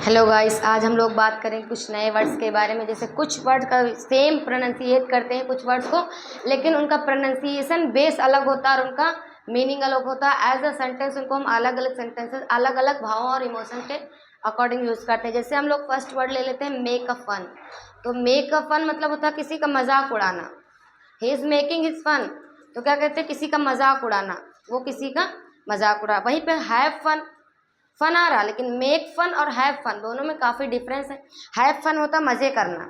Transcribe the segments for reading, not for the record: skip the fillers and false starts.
Hello guys, आज हम लोग बात करें कुछ नए वर्ड्स के बारे में। जैसे कुछ वर्ड का सेम प्रोनाउंसिएट करते हैं कुछ वर्ड्स को, लेकिन उनका प्रोनाउंसिएशन बेस अलग होता है और उनका मीनिंग अलग होता है। एज अ सेंटेंस उनको हम अलग अलग सेंटेंसेस अलग अलग भावों और इमोशन के अकॉर्डिंग यूज़ करते हैं। जैसे हम लोग फर्स्ट वर्ड ले लेते हैं मेक अ फन। तो मेक अ फन मतलब होता है किसी का मजाक उड़ाना। He is making his fun, तो क्या कहते हैं, किसी का मजाक उड़ाना, वो किसी का मजाक उड़ा। वहीं पे हैव फन, फन आ रहा, लेकिन मेक फन और हैव फन दोनों में काफ़ी डिफरेंस है। हैव फन होता है मज़े करना,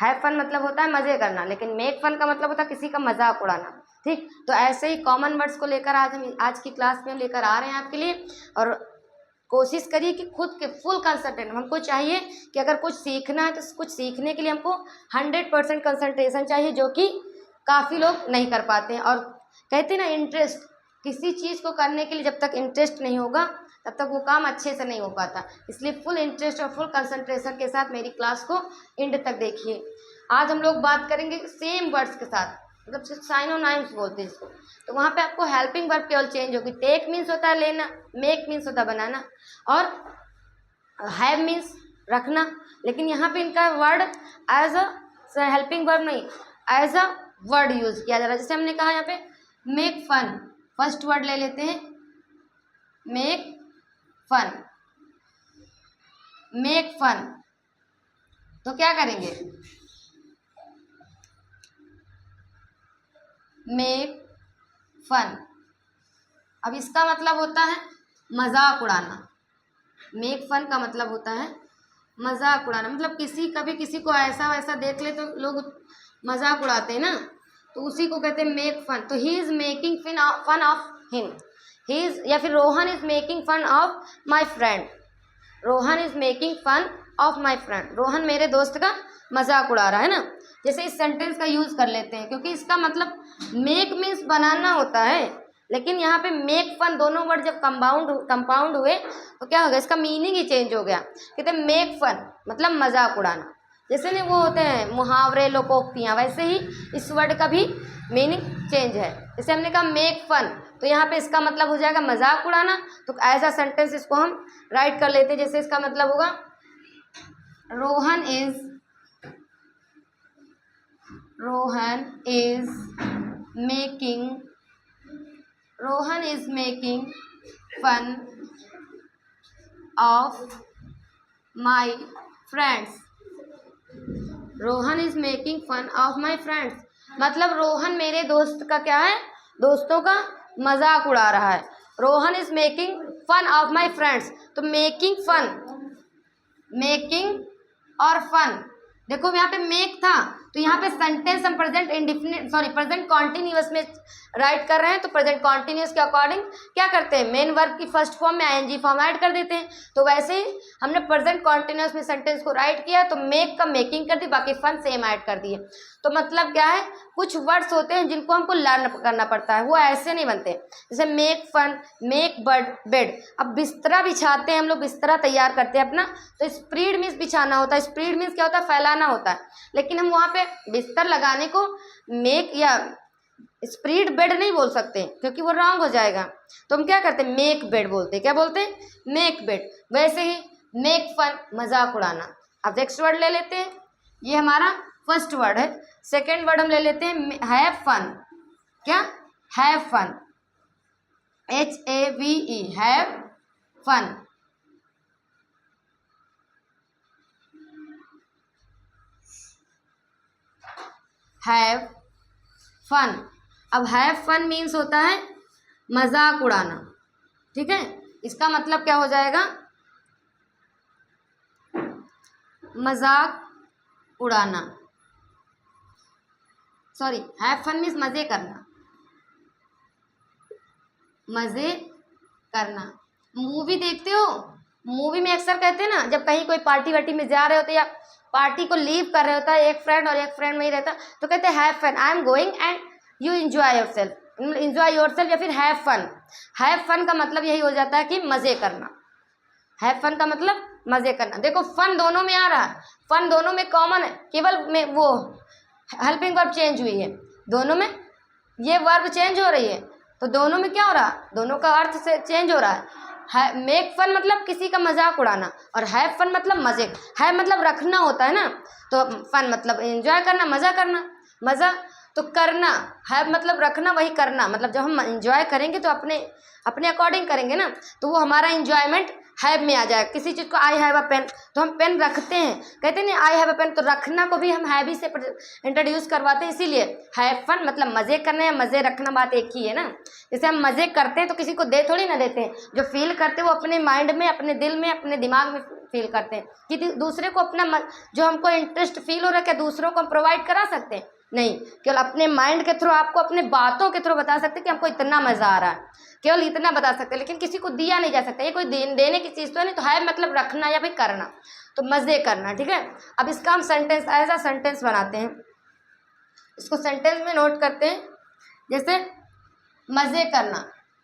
हैव फन मतलब होता है मज़े करना, लेकिन मेक फन का मतलब होता है किसी का मजाक उड़ाना। ठीक, तो ऐसे ही कॉमन वर्ड्स को लेकर आज की क्लास में हम लेकर आ रहे हैं आपके लिए। और कोशिश करिए कि खुद के फुल कंसंट्रेट, हमको चाहिए कि अगर कुछ सीखना है तो कुछ सीखने के लिए हमको 100% कंसंट्रेशन चाहिए, जो कि काफ़ी लोग नहीं कर पाते हैं। और कहते हैं ना, इंटरेस्ट, किसी चीज़ को करने के लिए जब तक इंटरेस्ट नहीं होगा तब तक वो काम अच्छे से नहीं हो पाता। इसलिए फुल इंटरेस्ट और फुल कंसंट्रेशन के साथ मेरी क्लास को एंड तक देखिए। आज हम लोग बात करेंगे सेम वर्ड्स के साथ, मतलब साइनोनाइम्स बोलते हैं इसको। तो वहाँ पे आपको हेल्पिंग वर्ब केवल चेंज होगी। टेक मीन्स होता है लेना, मेक मीन्स होता है बनाना, और हैव मीन्स रखना। लेकिन यहाँ पे इनका word as a helping verb नहीं, एज अ वर्ड यूज किया जा रहा है। जैसे हमने कहा यहाँ पे मेक फन, फर्स्ट वर्ड ले लेते हैं मेक फन। मेक फन, तो क्या करेंगे, मेक फन। अब इसका मतलब होता है मजाक उड़ाना। मेक फन का मतलब होता है मजाक उड़ाना, मतलब किसी को ऐसा वैसा देख ले तो लोग मजाक उड़ाते हैं ना, तो उसी को कहते हैं मेक फन। तो he is making fun of him, he is, या फिर Rohan is making fun of my friend. Rohan is making fun of my friend, Rohan मेरे दोस्त का मजाक उड़ा रहा है ना। जैसे इस सेंटेंस का यूज कर लेते हैं, क्योंकि इसका मतलब मेक मीन्स बनाना होता है, लेकिन यहाँ पे मेक फन दोनों वर्ड जब कंपाउंड हुए तो क्या हो गया, इसका मीनिंग ही चेंज हो गया। कहते हैं मेक फन मतलब मजाक उड़ाना। जैसे नहीं वो होते हैं मुहावरे, लोकोक्तियाँ, वैसे ही इस वर्ड का भी मीनिंग चेंज है। जैसे हमने कहा मेक फन, तो यहाँ पे इसका मतलब हो जाएगा मजाक उड़ाना। तो ऐसा सेंटेंस इसको हम राइट कर लेते हैं। जैसे इसका मतलब होगा Rohan is making fun of my friends. Rohan is making fun of my friends मतलब रोहन मेरे दोस्त का क्या है, दोस्तों का मजाक उड़ा रहा है। Rohan is making fun of my friends, तो मेकिंग फन, मेकिंग और फन, देखो यहाँ पे मेक था तो यहाँ पे सेंटेंस हम प्रेजेंट कॉन्टिन्यूअस में राइट कर रहे हैं। तो प्रेजेंट कॉन्टिन्यूअस के अकॉर्डिंग क्या करते हैं, मेन वर्ब की फर्स्ट फॉर्म में आईएनजी फॉर्म ऐड कर देते हैं। तो वैसे ही हमने प्रेजेंट कॉन्टिन्यूअस में सेंटेंस को राइट किया, तो मेक का मेकिंग कर दी, बाकी फन सेम ऐड कर दिए। तो मतलब क्या है, कुछ वर्ड्स होते हैं जिनको हमको लर्न करना पड़ता है, वो ऐसे नहीं बनते। जैसे मेक फन, मेक बेड। अब बिस्तरा बिछाते हैं हम लोग, बिस्तरा तैयार करते हैं अपना, तो स्प्रेड मीन्स बिछाना होता है। स्प्रेड मीन्स क्या होता है, फैलाना होता है। लेकिन हम वहाँ पे बिस्तर लगाने को मेक या स्प्रेड बेड नहीं बोल सकते, क्योंकि वो रॉन्ग हो जाएगा। तो हम क्या करते हैं, मेक बेड बोलते हैं। क्या बोलते हैं, मेक बेड। वैसे ही मेक फन मजाक उड़ाना। अब नेक्स्ट वर्ड ले लेते हैं, ये हमारा फर्स्ट वर्ड है। सेकेंड वर्ड हम ले लेते हैं हैव फन। क्या, have fun, HAVE, have fun. Have fun. अब हैव फन मीन्स होता है मजाक उड़ाना, ठीक है। इसका मतलब क्या हो जाएगा, मजाक उड़ाना। सॉरी, हैव फन मीन्स मजे करना, मजे करना। मूवी देखते हो, मूवी में अक्सर कहते हैं ना, जब कहीं कोई पार्टी वार्टी में जा रहे होते या पार्टी को लीव कर रहे होता है एक फ्रेंड और एक फ्रेंड में ही रहता, तो कहते हैं have fun, I am going and you enjoy yourself, या फिर हैव फन। हैव फन का मतलब यही हो जाता है कि मजे करना। हैव फन का मतलब मजे करना। देखो फन दोनों में आ रहा है, फन दोनों में कॉमन है, केवल में वो हेल्पिंग वर्ब चेंज हुई है। दोनों में ये वर्ब चेंज हो रही है, तो दोनों में क्या हो रहा है, दोनों का अर्थ से चेंज हो रहा है। है मेक फन मतलब किसी का मजाक उड़ाना, और हैव फन मतलब मजे, है मतलब रखना होता है ना, तो फन मतलब एंजॉय करना, मज़ा करना, मज़ा। तो करना, है मतलब रखना, वही करना, मतलब जब हम एंजॉय करेंगे तो अपने अपने अकॉर्डिंग करेंगे ना, तो वो हमारा एंजॉयमेंट हैव में आ जाएगा। किसी चीज़ को आई हैव अ पेन, तो हम पेन रखते हैं, कहते हैं नहीं आई हैव अ पेन, तो रखना को भी हम हैव ही से इंट्रोड्यूस करवाते हैं, इसीलिए हैव फन मतलब मज़े करना या मज़े रखना, बात एक ही है ना। जैसे हम मज़े करते हैं तो किसी को दे थोड़ी ना देते हैं, जो फील करते हैं वो अपने माइंड में, अपने दिल में, अपने दिमाग में फील करते हैं, कि दूसरे को अपना जो हमको इंटरेस्ट फील हो रहा है क्या दूसरों को हम प्रोवाइड करा सकते हैं? नहीं, केवल अपने माइंड के थ्रू, आपको अपने बातों के थ्रू बता सकते हैं कि हमको इतना मज़ा आ रहा है, केवल इतना बता सकते हैं, लेकिन किसी को दिया नहीं जा सकता। ये कोई देने की चीज़ तो नहीं, तो है मतलब रखना या फिर करना, तो मज़े करना, ठीक है। अब इसका हम सेंटेंस एज अ सेंटेंस बनाते हैं, इसको सेंटेंस में नोट करते हैं। जैसे मज़े करना,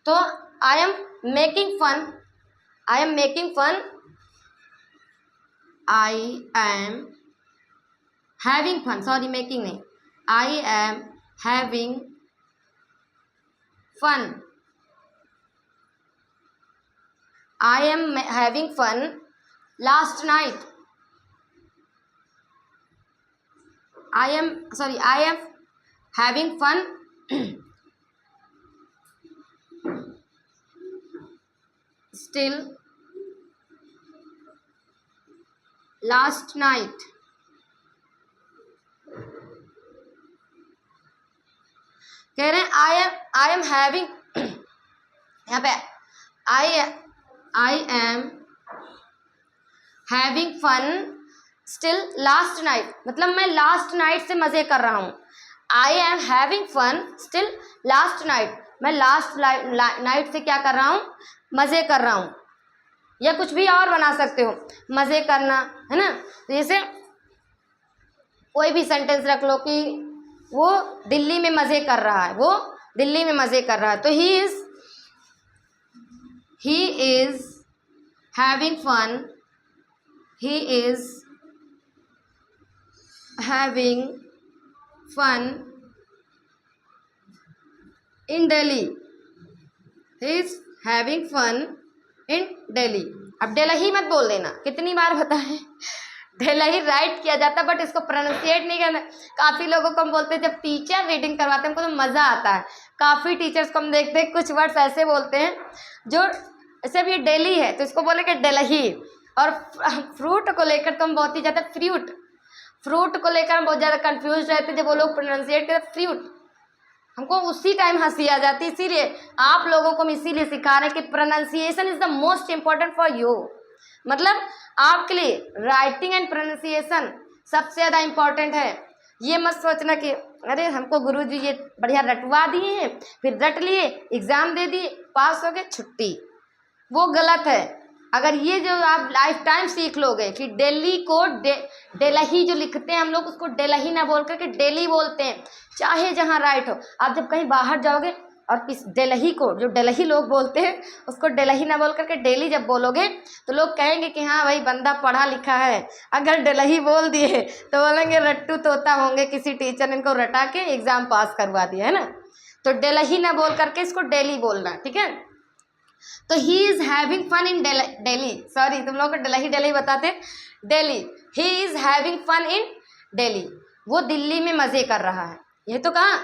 तो I am making fun, I am making fun, I am having fun, sorry making नहीं, I am having fun, I am having fun last night, I am having fun still last night, कह रहे हैं आई am having, यहाँ पे I am having fun still last night, मतलब मैं last night से मज़े कर रहा हूँ। I am having fun still last night, मैं लास्ट नाइट से क्या कर रहा हूँ, मज़े कर रहा हूँ। या कुछ भी और बना सकते हो, मज़े करना, है ना। तो जैसे कोई भी सेंटेंस रख लो कि वो दिल्ली में मज़े कर रहा है, वो दिल्ली में मज़े कर रहा है, तो he is having fun, he is having fun in Delhi, he is having fun in Delhi. अब दिल्ली मत बोल देना, कितनी बार बताएं, दिल्ली राइट किया जाता है, बट इसको प्रोनाउंसिएट नहीं करना। काफ़ी लोगों को हम बोलते हैं, जब टीचर रीडिंग करवाते हैं हमको तो मज़ा आता है। काफ़ी टीचर्स को हम देखते हैं कुछ वर्ड्स ऐसे बोलते हैं जो, जैसे अब ये दिल्ली है तो इसको बोलेंगे दिल्ली, और फ्रूट को लेकर तो हम बहुत ही ज़्यादा फ्रूट को लेकर हम बहुत ज़्यादा कन्फ्यूज रहते हैं, जब वो लोग प्रोनाउंसिएट करते फ्रूट, हमको उसी टाइम हंसी आ जाती है। इसीलिए आप लोगों को हम इसीलिए सिखा रहे हैं कि pronunciation is the most important for you, मतलब आपके लिए राइटिंग एंड प्रोनाउंसिएशन सबसे ज़्यादा इम्पॉर्टेंट है। ये मत सोचना कि अरे हमको गुरुजी ये बढ़िया रटवा दिए हैं, फिर रट लिए, एग्ज़ाम दे दिए, पास हो गए, छुट्टी, वो गलत है। अगर ये जो आप लाइफ टाइम सीख लोगे कि दिल्ली को दिल्ली जो लिखते हैं हम लोग उसको दिल्ली ना बोल करके दिल्ली बोलते हैं, चाहे जहाँ राइट हो। आप जब कहीं बाहर जाओगे और इस दिल्ली को, जो दिल्ली लोग बोलते हैं उसको दिल्ली ना बोल करके दिल्ली जब बोलोगे तो लोग कहेंगे कि हाँ भाई बंदा पढ़ा लिखा है। अगर दिल्ली बोल दिए तो बोलेंगे रट्टू तोता होंगे, किसी टीचर ने इनको रटा के एग्ज़ाम पास करवा दिया है ना। तो दिल्ली ना बोल करके इसको दिल्ली बोलना, ठीक है। तो he is having fun in Delhi, sorry तुम लोग को दिल्ली बताते, Delhi, he is having fun in Delhi, वो दिल्ली में मज़े कर रहा है। ये तो कहा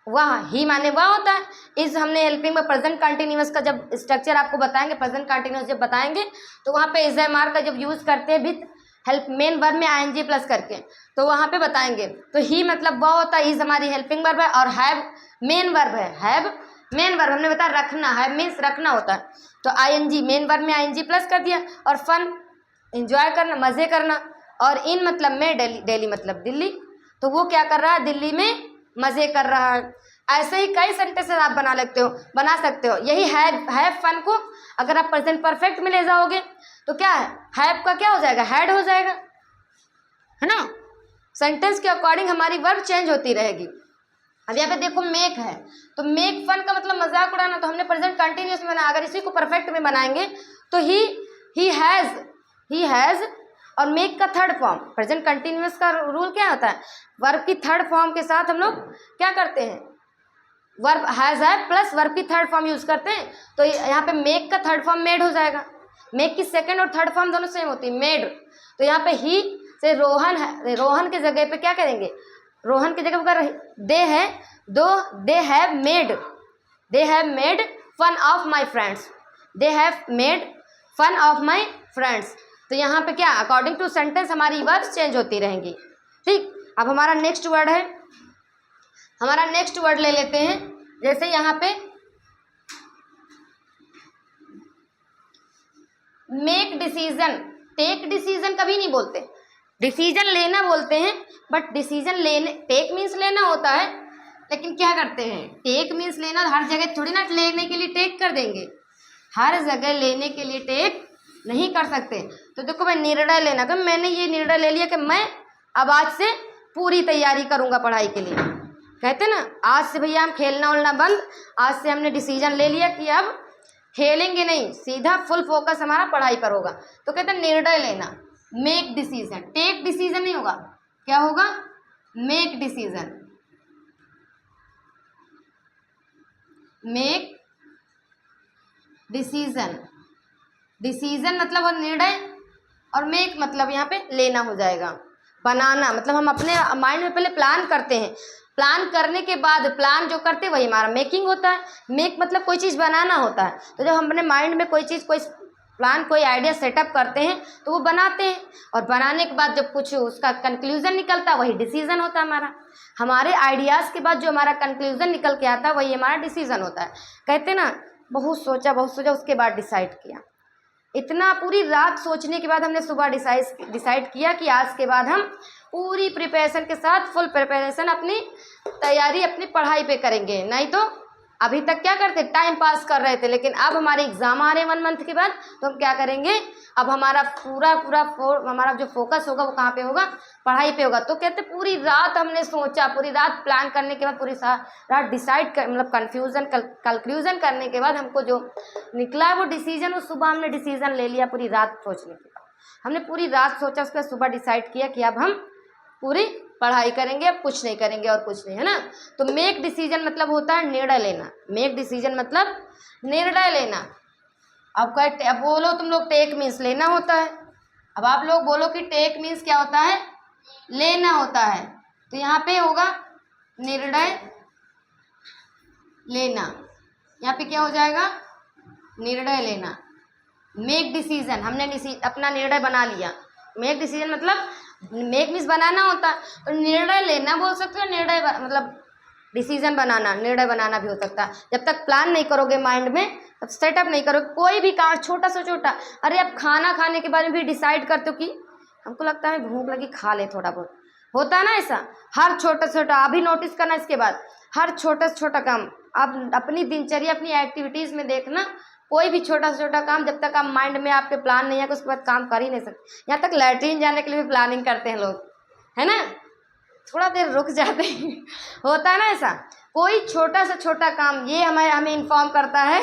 वाह, ही माने वाह होता है। इस हमने हेल्पिंग में प्रेजेंट कंटिन्यूअस का जब स्ट्रक्चर आपको बताएंगे, प्रेजेंट कंटिन्यूअस जब बताएंगे तो वहाँ पे इज एम आर का जब यूज़ करते हैं विथ हेल्प मेन वर्ब में आईएनजी प्लस करके, तो वहाँ पे बताएंगे। तो ही मतलब वाह होता है, इज हमारी हेल्पिंग वर्ब है, और हैव मेन वर्ब है, हैव मेन वर्ब हमने बताया रखना, हैव मीन्स रखना होता है, तो आईएनजी मेन वर्ब में आईएनजी प्लस कर दिया, और फन एंजॉय करना, मज़े करना, और इन मतलब में दिल्ली मतलब दिल्ली, तो वो क्या कर रहा है, दिल्ली में मज़े कर रहा है। ऐसे ही कई सेंटेंसेस आप बना सकते हो। यही हैव फन को अगर आप प्रेजेंट परफेक्ट में ले जाओगे तो क्या है, हैव का क्या हो जाएगा, हैड हो जाएगा, है ना। सेंटेंस के अकॉर्डिंग हमारी वर्ब चेंज होती रहेगी। अब यहाँ पे देखो मेक है, तो मेक फन का मतलब मजाक उड़ाना, तो हमने प्रेजेंट कंटिन्यूअस में बनाया। अगर इसी को परफेक्ट में बनाएंगे तो ही हैज़ और मेक का थर्ड फॉर्म, प्रेजेंट कंटिन्यूअस का रूल क्या होता है, वर्ब की थर्ड फॉर्म के साथ हम लोग क्या करते हैं, वर्ब हैज़ है प्लस वर्ब की थर्ड फॉर्म यूज़ करते हैं, तो यहाँ पे मेक का थर्ड फॉर्म मेड हो जाएगा। मेक की सेकंड और थर्ड फॉर्म दोनों सेम होती है, मेड। तो यहाँ पे ही से रोहन है, रोहन के जगह पे क्या करेंगे, रोहन की जगह पर दे है, they have made fun of my friends, they have made fun of my friends. तो यहाँ पे क्या, अकॉर्डिंग टू सेंटेंस हमारी वर्ब्स चेंज होती रहेंगी। ठीक, अब हमारा नेक्स्ट वर्ड है, हमारा नेक्स्ट वर्ड ले लेते हैं। जैसे यहाँ पे मेक डिसीजन, टेक डिसीजन कभी नहीं बोलते, डिसीजन लेना बोलते हैं, बट डिसीजन लेने, टेक मीन्स लेना होता है, लेकिन क्या करते हैं, टेक मीन्स लेना, हर जगह थोड़ी ना लेने के लिए टेक कर देंगे, हर जगह लेने के लिए टेक नहीं कर सकते। तो देखो मैं निर्णय लेना, तो मैंने ये निर्णय ले लिया कि मैं अब आज से पूरी तैयारी करूंगा पढ़ाई के लिए। कहते ना आज से भैया हम खेलना उलना बंद, आज से हमने डिसीजन ले लिया कि अब खेलेंगे नहीं, सीधा फुल फोकस हमारा पढ़ाई पर होगा। तो कहते हैं निर्णय लेना, मेक डिसीजन, टेक डिसीजन नहीं होगा, क्या होगा, make decision, make decision, decision मतलब वो निर्णय, और मेक मतलब यहाँ पे लेना हो जाएगा। बनाना मतलब हम अपने माइंड में पहले प्लान करते हैं, प्लान करने के बाद प्लान जो करते हैं वही हमारा मेकिंग होता है। मेक मतलब कोई चीज़ बनाना होता है, तो जब हम अपने माइंड में कोई चीज़, कोई प्लान, कोई आइडिया सेटअप करते हैं तो वो बनाते हैं, और बनाने के बाद जब कुछ उसका कंक्लूजन निकलता है वही डिसीजन होता है हमारा। हमारे आइडियाज़ के बाद जो हमारा कंक्लूजन निकल के आता है वही हमारा डिसीजन होता है। कहते ना बहुत सोचा उसके बाद डिसाइड किया। इतना पूरी रात सोचने के बाद हमने सुबह डिसाइड किया कि आज के बाद हम पूरी प्रिपरेशन के साथ, फुल प्रिपरेशन, अपनी तैयारी अपनी पढ़ाई पे करेंगे। नहीं तो अभी तक क्या करते, टाइम पास कर रहे थे, लेकिन अब हमारे एग्जाम आ रहे हैं 1 मंथ के बाद, तो हम क्या करेंगे, अब हमारा पूरा हमारा जो फोकस होगा वो कहाँ पे होगा, पढ़ाई पे होगा। तो कहते पूरी रात हमने सोचा, पूरी रात प्लान करने के बाद, पूरी रात डिसाइड कर, मतलब कंक्लूजन करने के बाद हमको जो निकला वो डिसीजन, वो सुबह हमने डिसीजन ले लिया पूरी रात सोचने के बाद। हमने पूरी रात सोचा, उसके बाद सुबह डिसाइड किया कि अब हम पूरी पढ़ाई करेंगे, अब कुछ नहीं करेंगे और कुछ नहीं, है ना। तो मेक डिसीजन मतलब होता है निर्णय लेना, मेक डिसीजन मतलब निर्णय लेना। अब बोलो तुम लोग टेक मीन्स लेना होता है, अब आप लोग बोलो कि टेक मीन्स क्या होता है, लेना होता है। तो यहाँ पे होगा निर्णय लेना, यहाँ पे क्या हो जाएगा, निर्णय लेना। मेक डिसीजन, हमने अपना निर्णय बना लिया। मेक डिसीजन मतलब मेक मीन्स बनाना होता है, तो निर्णय लेना बोल सकते हो, निर्णय मतलब डिसीजन बनाना, निर्णय बनाना भी हो सकता है। जब तक प्लान नहीं करोगे माइंड में, तब सेटअप नहीं करोगे कोई भी काम, छोटा से छोटा, अरे आप खाना खाने के बारे में भी डिसाइड करते हो कि हमको लगता है भूख लगी, खा ले थोड़ा बहुत, होता है ना ऐसा। हर छोटा से छोटा अभी नोटिस करना, इसके बाद हर छोटा से छोटा काम आप अपनी दिनचर्या, अपनी एक्टिविटीज़ में देखना, कोई भी छोटा से छोटा काम जब तक आप माइंड में आपके प्लान नहीं है, उसके बाद काम कर ही नहीं सकते। यहाँ तक लैट्रीन जाने के लिए भी प्लानिंग करते हैं लोग, है ना, थोड़ा देर रुक जाते हैं होता है ना ऐसा। कोई छोटा से छोटा काम ये हमें इन्फॉर्म करता है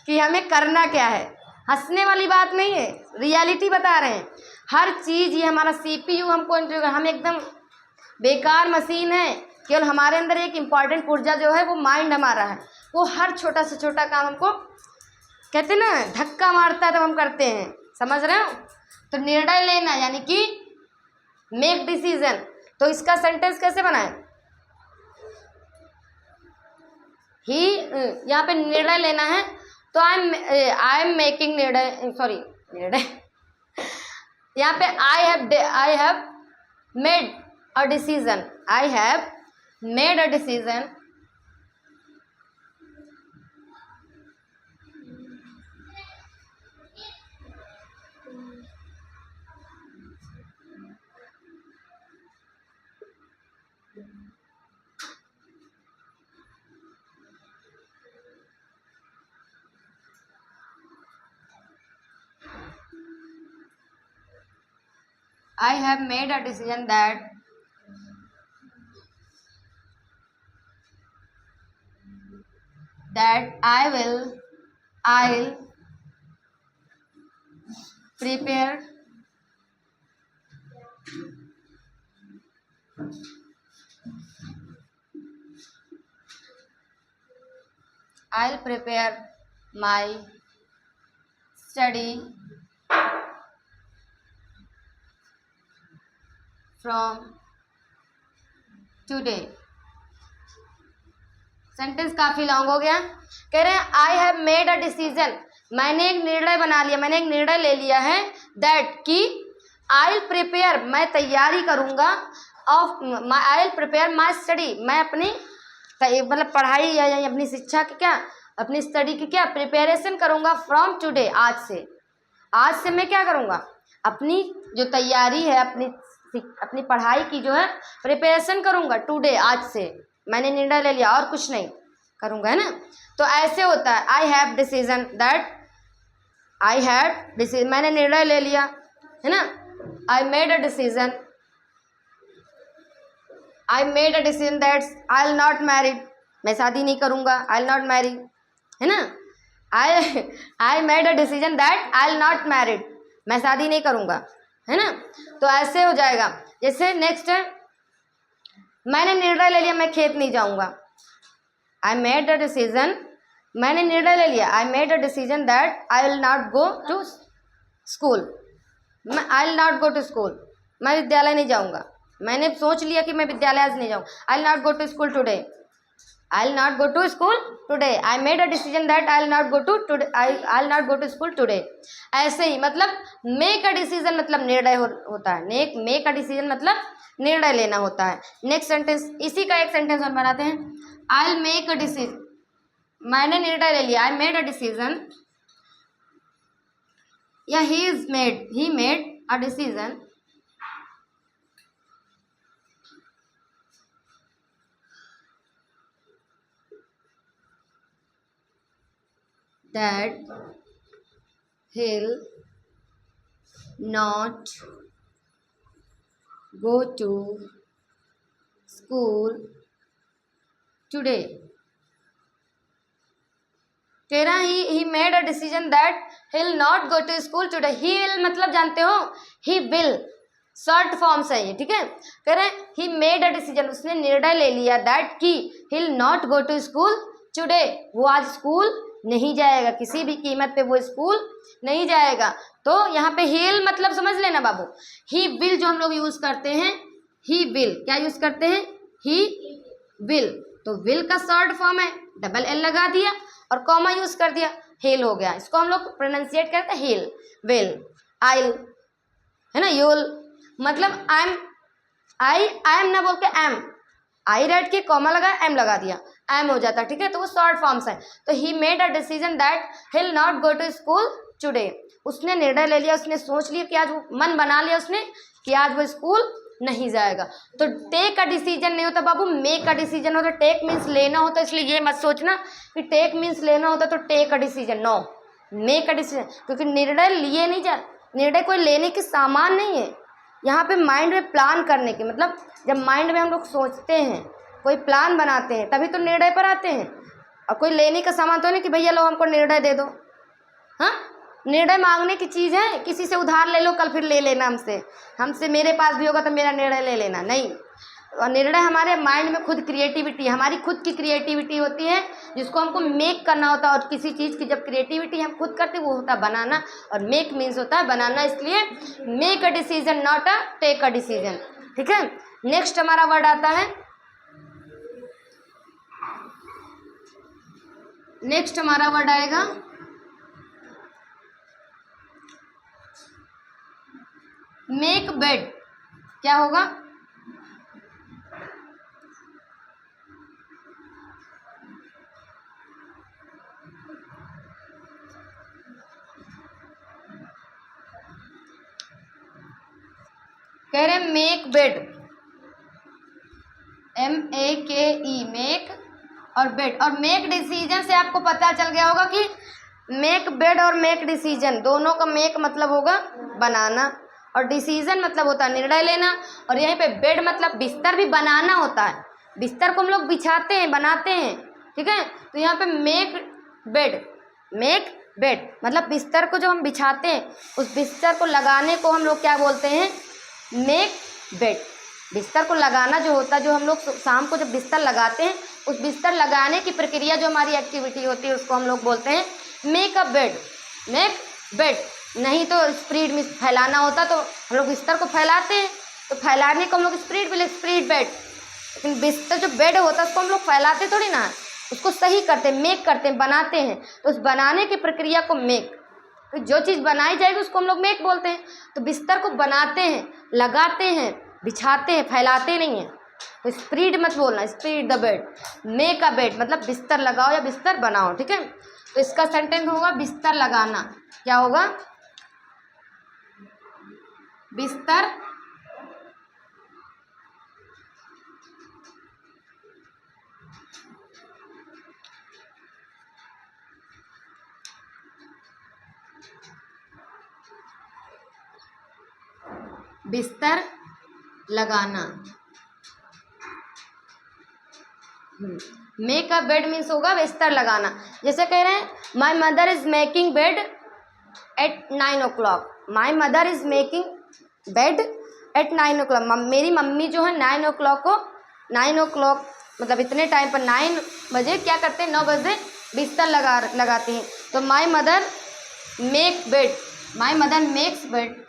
कि हमें करना क्या है। हंसने वाली बात नहीं है, रियलिटी बता रहे हैं। हर चीज़ ये हमारा CPU हमको, हम एकदम बेकार मशीन है, केवल हमारे अंदर एक इम्पॉर्टेंट पुर्जा जो है वो माइंड हमारा है, वो हर छोटा से छोटा काम हमको कहते ना धक्का मारता है तब हम करते हैं, समझ रहे हो। तो निर्णय लेना यानी कि मेक डिसीजन। तो इसका सेंटेंस कैसे बनाए, ही, यहाँ पे निर्णय लेना है, तो आई एम मेकिंग निर्णय, सॉरी निर्णय यहाँ पे I have made a decision, I have made a decision I have made a decision that I'll prepare I will prepare my study from today. Sentence काफ़ी लॉन्ग हो गया। कह रहे हैं I have made a decision, मैंने एक निर्णय बना लिया, मैंने एक निर्णय ले लिया है, दैट कि आई विल प्रिपेयर, मैं तैयारी करूँगा, of I will prepare my study, मैं अपनी मतलब पढ़ाई या अपनी शिक्षा की क्या, अपनी स्टडी की क्या प्रिपरेशन करूँगा फ्रॉम टुडे, आज से मैं क्या करूँगा, अपनी जो तैयारी है अपनी पढ़ाई की जो है प्रिपरेशन करूँगा टुडे, आज से मैंने निर्णय ले लिया और कुछ नहीं करूँगा, है ना। तो ऐसे होता है I have decision that, I have decision मैंने निर्णय ले लिया, है ना। आई made a decision, I made a decision that I will not married, मैं शादी नहीं करूँगा, आई विल नॉट मैरी, है ना। आई made a decision that I will not married, मैं शादी नहीं करूँगा, है ना। तो ऐसे हो जाएगा। जैसे नेक्स्ट है मैंने निर्णय ले लिया मैं खेत नहीं जाऊँगा, आई मेड अ डिसीजन, मैंने निर्णय ले लिया, I made a decision that I will not go to school, I will not go to school, मैं विद्यालय नहीं जाऊँगा, मैंने सोच लिया कि मैं विद्यालय आज नहीं जाऊँ, I will not go to school today, I will not go to school today, I made a decision that I will not go to today, I will not go to school today. ऐसे ही मतलब make a decision मतलब निर्णय होता है, make a decision मतलब निर्णय लेना होता है। नेक्स्ट सेंटेंस, इसी का एक सेंटेंस और बनाते हैं, I will make a decision, मैंने निर्णय ले लिया, आई मेड अ डिसीजन, या ही made a decision that he'll not go to school today। तेरा ही made a decision that he'll not go to school today। he'll मतलब जानते हो, he will शॉर्ट फॉर्म से है, ठीक है। कह रहे हैं ही मेड अ डिसीजन, उसने निर्णय ले लिया, दैट कि he'll not go to school today, वो आज स्कूल नहीं जाएगा, किसी भी कीमत पे वो स्कूल नहीं जाएगा। तो यहाँ पे he'll मतलब समझ लेना बाबू, he will जो हम लोग यूज़ करते हैं, he will क्या यूज़ करते हैं, he will, तो will का शॉर्ट फॉर्म है, डबल एल लगा दिया और कॉमा यूज़ कर दिया, he'll हो गया। इसको हम लोग प्रोनाउंसिएट करते हैं he'll, will, I'll, है ना, you'll, मतलब आई एम ना बोल के एम, आई रेड के कॉमा लगा एम लगा दिया, एम हो जाता, ठीक है। तो वो शॉर्ट फॉर्म्स है। तो he made a decision that he will not go to school today, उसने निर्णय ले लिया, उसने सोच लिया कि आज वो मन बना लिया उसने कि आज वो स्कूल नहीं जाएगा। तो टेक अ डिसीजन नहीं होता बाबू, मेक अ डिसीजन होता। टेक मीन्स लेना होता, इसलिए ये मत सोचना कि टेक मीन्स लेना होता तो take a decision, no, make a decision, क्योंकि निर्णय लिए नहीं जा, निर्णय कोई लेने के सामान नहीं है, यहाँ पे माइंड में प्लान करने के, मतलब जब माइंड में हम लोग सोचते हैं, कोई प्लान बनाते हैं, तभी तो निर्णय पर आते हैं। और कोई लेने का सामान तो नहीं कि भैया लो हमको निर्णय दे दो, हाँ, निर्णय मांगने की चीज़ है, किसी से उधार ले लो कल फिर ले लेना हमसे मेरे पास भी होगा तो मेरा निर्णय ले लेना, नहीं। और निर्णय हमारे माइंड में खुद क्रिएटिविटी, हमारी खुद की क्रिएटिविटी होती है जिसको हमको मेक करना होता है। और किसी चीज़ की जब क्रिएटिविटी हम खुद करते हैं वो होता है बनाना, और मेक मीन्स होता है बनाना, इसलिए make a decision not a take a decision, ठीक है। नेक्स्ट हमारा वर्ड आता है, नेक्स्ट हमारा वर्ड आएगा मेक बेड। क्या होगा, कह रहे हैं मेक बेड, MEKE, मेक और बेड। और मेक डिसीजन से आपको पता चल गया होगा कि मेक बेड और मेक डिसीजन दोनों का मेक मतलब होगा बनाना, और डिसीजन मतलब होता है निर्णय लेना। और यहीं पे बेड मतलब बिस्तर भी बनाना होता है, बिस्तर को हम लोग बिछाते हैं, बनाते हैं, ठीक है। तो यहाँ पे मेक बेड, मेक बेड मतलब बिस्तर को जो हम बिछाते हैं उस बिस्तर को लगाने को हम लोग क्या बोलते हैं, मेक बेड। बिस्तर को लगाना जो होता है, जो हम लोग शाम को जब बिस्तर लगाते हैं उस बिस्तर लगाने की प्रक्रिया जो हमारी एक्टिविटी होती है उसको हम लोग बोलते हैं मेक अ बेड। मेक बेड, नहीं तो स्प्रेड में फैलाना होता तो हम लोग बिस्तर को फैलाते हैं, तो फैलाने को हम लोग स्प्रेड बोले, स्प्रेड बेड। लेकिन बिस्तर जो बेड होता है उसको हम लोग फैलाते थोड़ी ना, उसको सही करते हैं, मेक करते हैं, बनाते हैं। तो उस बनाने की प्रक्रिया को मेक, तो जो चीज़ बनाई जाएगी उसको हम लोग मेक बोलते हैं। तो बिस्तर को बनाते हैं, लगाते हैं, बिछाते हैं, फैलाते नहीं हैं। तो स्प्रेड मत बोलना, spread the bed. Make a bed मतलब बिस्तर लगाओ या बिस्तर बनाओ, ठीक है। तो इसका सेंटेंस होगा बिस्तर लगाना। क्या होगा? बिस्तर बिस्तर लगाना। मेक अ बेड मीन्स होगा बिस्तर लगाना। जैसे कह रहे हैं my mother is making bed at 9 o'clock। My mother is making bed at 9 o'clock। मेरी मम्मी जो है 9 o'clock को, 9 o'clock मतलब इतने टाइम पर 9 बजे क्या करते हैं, 9 बजे बिस्तर लगाती हैं। तो my mother make bed, my mother makes bed,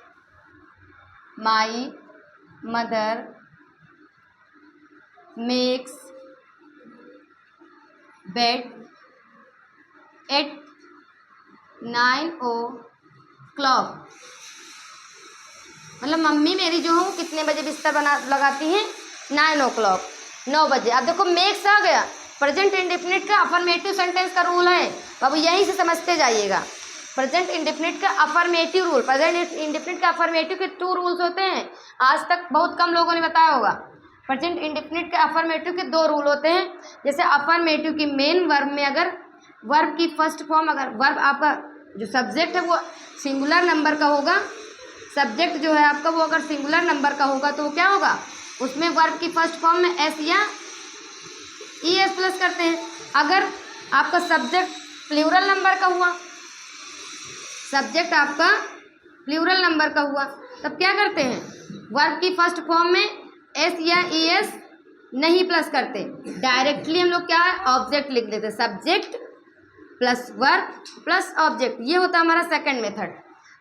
my mother makes bed at 9 o'clock। मतलब मम्मी मेरी जो है कितने बजे बिस्तर लगाती हैं, 9 o'clock, 9 बजे। अब देखो मेक्स आ गया, प्रेजेंट इंडेफिनिट का अफर्मेटिव सेंटेंस का रूल है बाबू, यहीं से समझते जाइएगा। प्रेजेंट इंडेफिनिट का अफर्मेटिव रूल, प्रेजेंट इंडेफिनिट का अफर्मेटिव के 2 रूल्स होते हैं, आज तक बहुत कम लोगों ने बताया होगा। प्रेजेंट इंडेफिनिट के अफर्मेटिव के 2 रूल होते हैं। जैसे अफर्मेटिव की मेन वर्ब में अगर वर्ब की फर्स्ट फॉर्म, अगर वर्ब आपका जो सब्जेक्ट है वो सिंगुलर नंबर का होगा, सब्जेक्ट जो है आपका वो अगर सिंगुलर नंबर का होगा तो क्या होगा, उसमें वर्ब की फर्स्ट फॉर्म में एस या ई एस प्लस करते हैं। अगर आपका सब्जेक्ट प्लूरल नंबर का हुआ, सब्जेक्ट आपका प्लूरल नंबर का हुआ, तब क्या करते हैं, वर्ब की फर्स्ट फॉर्म में एस या ई एस नहीं प्लस करते, डायरेक्टली हम लोग क्या है ऑब्जेक्ट लिख देते, subject plus verb plus object. ये होता है हमारा सेकंड मेथड,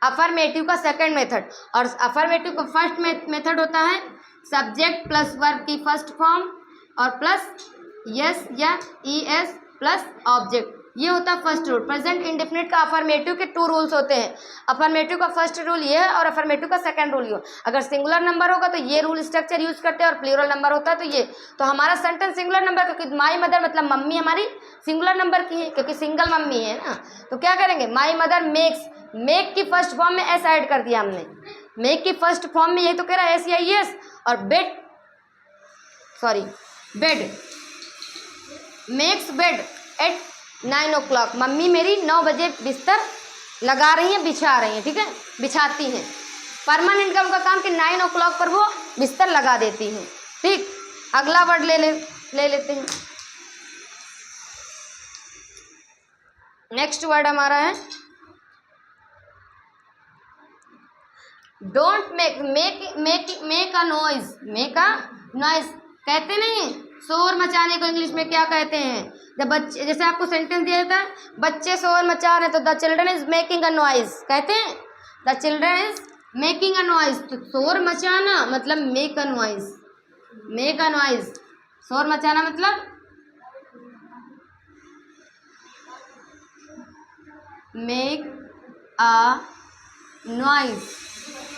अफर्मेटिव का सेकंड मेथड। और अफर्मेटिव का फर्स्ट मेथड होता है सब्जेक्ट प्लस वर्ब की फर्स्ट फॉर्म और प्लस यस या ई एस प्लस ऑब्जेक्ट। ये होता है फर्स्ट रूल। प्रेजेंट इंडेफिनिट का अफर्मेटिव के 2 रूल्स होते हैं। अफर्मेटिव का फर्स्ट रूल ये है और अफर्मेटिव का सेकंड रूल ये। अगर सिंगुलर नंबर होगा तो ये रूल स्ट्रक्चर यूज करते हैं और प्लूरल नंबर होता है तो ये। तो हमारा सेंटेंस सिंगुलर नंबर, क्योंकि माई मदर मतलब मम्मी हमारी सिंगुलर नंबर की है, क्योंकि सिंगल मम्मी है ना। तो क्या करेंगे, माई मदर मेक्स, मेक की फर्स्ट फॉर्म में एस ऐड कर दिया हमने, मेक की फर्स्ट फॉर्म में यही तो कह रहा है एस या एस, और bed bed makes bed at 9 o'clock। Mummy मेरी 9 बजे बिस्तर लगा रही हैं, बिछा रही हैं, ठीक है, बिछाती हैं। परमानेंट का उनका काम कि 9 o'clock पर वो बिस्तर लगा देती हैं। ठीक, अगला वर्ड ले लेते हैं। नेक्स्ट वर्ड हमारा है don't make, make a noise. Make a noise कहते नहीं, शोर मचाने को इंग्लिश में क्या कहते हैं, जब बच्चे, जैसे आपको सेंटेंस दिया जाता है बच्चे शोर मचा रहे हैं तो the children is making a noise कहते हैं, the children is making a noise. तो शोर मचाना मतलब make a noise, make a noise, शोर मचाना मतलब make a noise.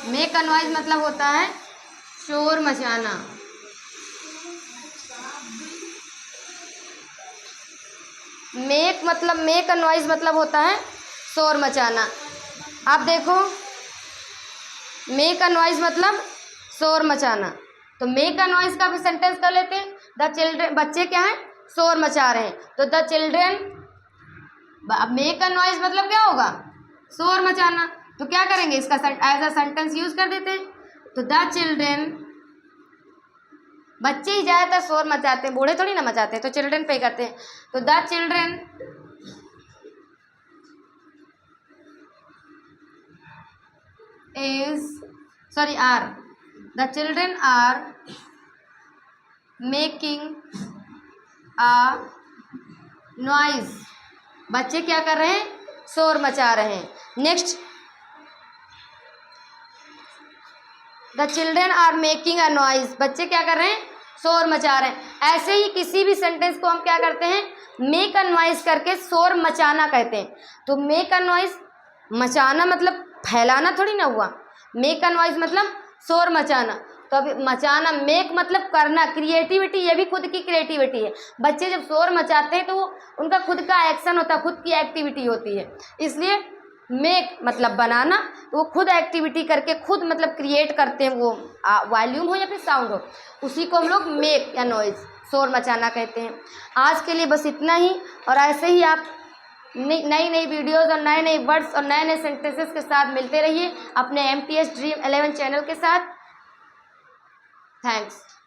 Make a noise मतलब होता है शोर मचाना। मेक मतलब, मेक अ नॉइज मतलब होता है शोर मचाना। आप देखो, मेक अ नॉइज मतलब शोर मचाना। तो मेक अ नॉइज का भी सेंटेंस कर लेते हैं, द चिल्ड्रन, बच्चे क्या है शोर मचा रहे हैं, तो the children, make a noise मतलब क्या होगा, शोर मचाना। तो क्या करेंगे, इसका एज अ सेंटेंस यूज कर देते हैं। तो द चिल्ड्रन, बच्चे ही ज़्यादातर शोर मचाते हैं, बूढ़े थोड़ी ना मचाते हैं, तो चिल्ड्रन पे करते हैं। तो the children the children are making a noise, बच्चे क्या कर रहे हैं, शोर मचा रहे हैं। Next, the children are making a noise, बच्चे क्या कर रहे हैं, शोर मचा रहे हैं। ऐसे ही किसी भी सेंटेंस को हम क्या करते हैं, मेक अ नॉइज करके शोर मचाना कहते हैं। तो मेक अ नॉइज, मचाना मतलब फैलाना थोड़ी ना हुआ, मेक अ नॉइज मतलब शोर मचाना। तो अभी मचाना, मेक मतलब करना, क्रिएटिविटी, ये भी खुद की क्रिएटिविटी है। बच्चे जब शोर मचाते हैं तो वो उनका खुद का एक्शन होता है, खुद की एक्टिविटी होती है। इसलिए मेक मतलब बनाना, तो वो खुद एक्टिविटी करके खुद मतलब क्रिएट करते हैं, वो वॉल्यूम हो या फिर साउंड हो, उसी को हम लोग मेक या नॉइज, शोर मचाना कहते हैं। आज के लिए बस इतना ही, और ऐसे ही आप नई नई वीडियोज़ और नए नए वर्ड्स और नए नए सेंटेंसेस के साथ मिलते रहिए अपने MTS Dream 11 चैनल के साथ। थैंक्स।